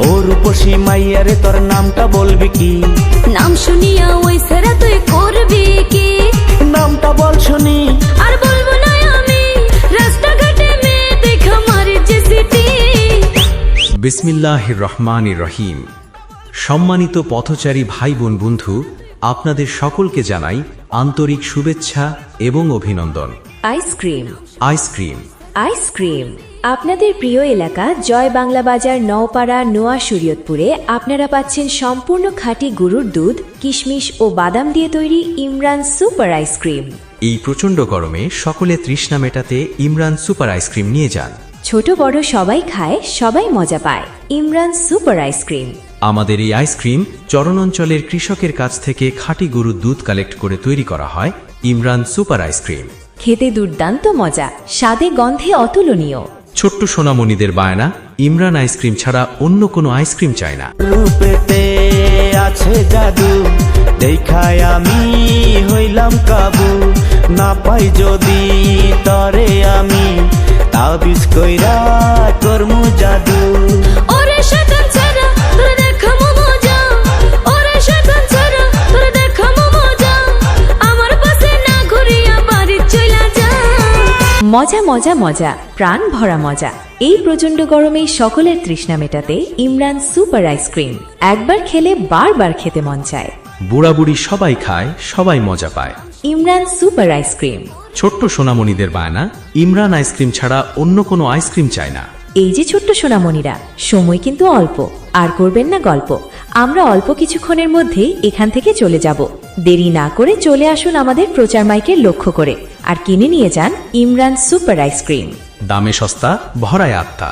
ও রূপসী মাইয়ারে তোর নামটা বলবি কি? নাম শুনিয়া ওই সেরা তুই করবি কি? নামটা বল শুনি। আর বলবো না আমি, রাস্তাঘাটে মেয়ে দেখা মারি যে সিটি। বিসমিল্লাহির রহমানির রহিম। সম্মানিত পথচারী ভাই বোন বন্ধু, আপনাদের সকলকে জানাই আন্তরিক শুভেচ্ছা এবং অভিনন্দন। আইসক্রিম আইসক্রিম আইসক্রিম আপনাদের প্রিয় এলাকা জয় বাংলা বাজার নওপাড়া নোয়া শরীয়তপুরে আপনারা পাচ্ছেন সম্পূর্ণ খাঁটি গরুর দুধ, কিশমিশ ও বাদাম দিয়ে তৈরি ইমরান সুপার আইসক্রিম। এই প্রচণ্ড গরমে সকলে তৃষ্ণা মেটাতে ইমরান সুপার আইসক্রিম নিয়ে যান। ছোট বড় সবাই খায়, সবাই মজা পায়। Imran super ice cream. আমাদের এই আইসক্রিম চরণ অঞ্চলের কৃষকের কাছ থেকে খাঁটি গরুর দুধ কালেক্ট করে তৈরি করা হয়। ইমরান সুপার আইসক্রিম খেতে দুর্দান্ত মজা, স্বাদে গন্ধে অতুলনীয়। ছোট্ট সোনামণিদের বায়না, ইমরান আইসক্রিম ছাড়া অন্য কোনো আইসক্রিম চায় না। রূপেতে আছে জাদু, দেখায় আমি হইলাম কাবু। না পাই যদি তরে আমি, তাবিজ কইরা করমু জাদু। ওরে শয়তান ছাড়া তোর দেখামো মজা, ওরে শয়তান ছাড়া তোর দেখামো মজা। আমার পাশে না ঘুরিয়া বাড়ি চইলা যা। মজা মজা মজা, প্রাণ ভরা মজা। এই প্রচন্ড গরমে সকলের তৃষ্ণা মেটাতে ইমরান সুপার আইসক্রিম একবার খেলে বারবার খেতে মন চায়। বুড়া বুড়ি সবাই খায়, সবাই মজা পায়। Imran super ice cream. ছোট্ট সোনামণিদের বায়না, ইমরান আইসক্রিম ছাড়া অন্য কোনো আইসক্রিম চায় না। এই যে ছোট্ট সোনামণিরা, সময় কিন্তু অল্প, আর করবেন না গল্প। আমরা অল্প কিছুক্ষণের মধ্যেই এখান থেকে চলে যাব। দেরি না করে চলে আসুন আমাদের প্রচার মাইকের লক্ষ্য করে আর কিনে নিয়ে যান ইমরান সুপার আইসক্রিম। দামে সস্তা, ভরায় আত্মা।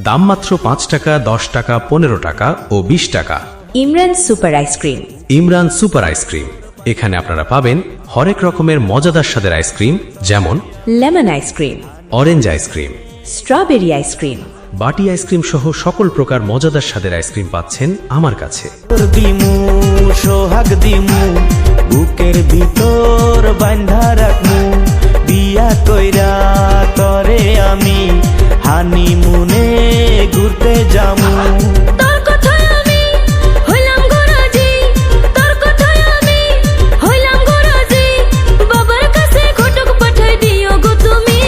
দাম মাত্র 5 টাকা, 10 টাকা, 15 টাকা ও 20 টাকা। Imran super ice cream. Imran super ice cream. এখানে আপনারা পাবেন হরেক রকমের মজাদার স্বাদের আইসক্রিম, যেমন lemon ice cream, orange ice cream, strawberry ice cream, বাটি আইসক্রিম সহ সকল প্রকার মজাদার স্বাদের আইসক্রিম পাচ্ছেন আমার কাছে। তোর দিমু সোহাগ দিমু, বুকের ভিতর বান্ধা রাখমু। বিয়া কইরা তরে আমি হানিমুনে ঘুরতে যামু। তোর কথায় আমি হইলাম গোরাজি, তোর কথায় আমি হইলাম গোরাজি। বাবার কাছে ঘটক পাঠাই দিও গো তুমি।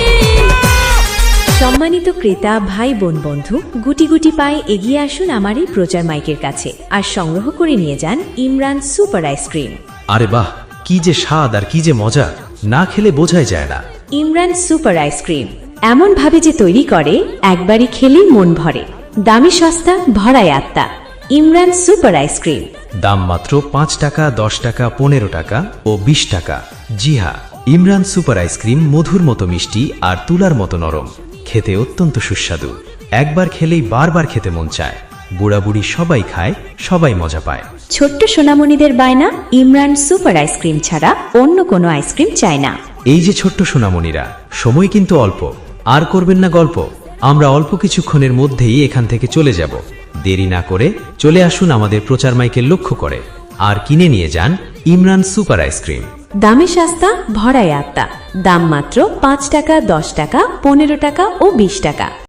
সম্মানিত ক্রেতা ভাই বোন বন্ধু, গুটি গুটি পায়ে এগিয়ে আসুন আমার এই প্রচার মাইকের কাছে আর সংগ্রহ করে নিয়ে যান ইমরান সুপার আইসক্রিম। আরে বাহ, কি যে স্বাদ আর কি যে মজা, না খেলে বোঝাই যায় না। ইমরান সুপার আইসক্রিম এমন ভাবে যে তৈরি করে একবারই খেলেই মন ভরে। দামি সস্তা, ভরায় আত্মা। Imran super ice cream. দাম মাত্র 5 টাকা, 10 টাকা, 15 টাকা ও 20 টাকা। জি হ্যাঁ, ইমরান সুপার আইসক্রিম মধুর মতো মিষ্টি আর তুলার মতো নরম, খেতে অত্যন্ত সুস্বাদু। একবার খেলেই বারবার খেতে মন চায়। বুড়া বুড়ি সবাই খায়, সবাই মজা পায়। ছোট্ট সোনামণিদের বায়না, ইমরান সুপার আইসক্রিম ছাড়া অন্য কোনো আইসক্রিম চায় না। এই যে ছোট্ট সোনামণিরা, সময় কিন্তু অল্প, আর করবেন না গল্প। আমরা অল্প কিছুক্ষণের মধ্যেই এখান থেকে চলে যাব। দেরি না করে চলে আসুন আমাদের প্রচার মাইকের লক্ষ্য করে আর কিনে নিয়ে যান ইমরান সুপার আইসক্রিম। দামে সস্তা, ভরায় আত্মা। দাম মাত্র 5 টাকা, 10 টাকা, 15 টাকা ও 20 টাকা।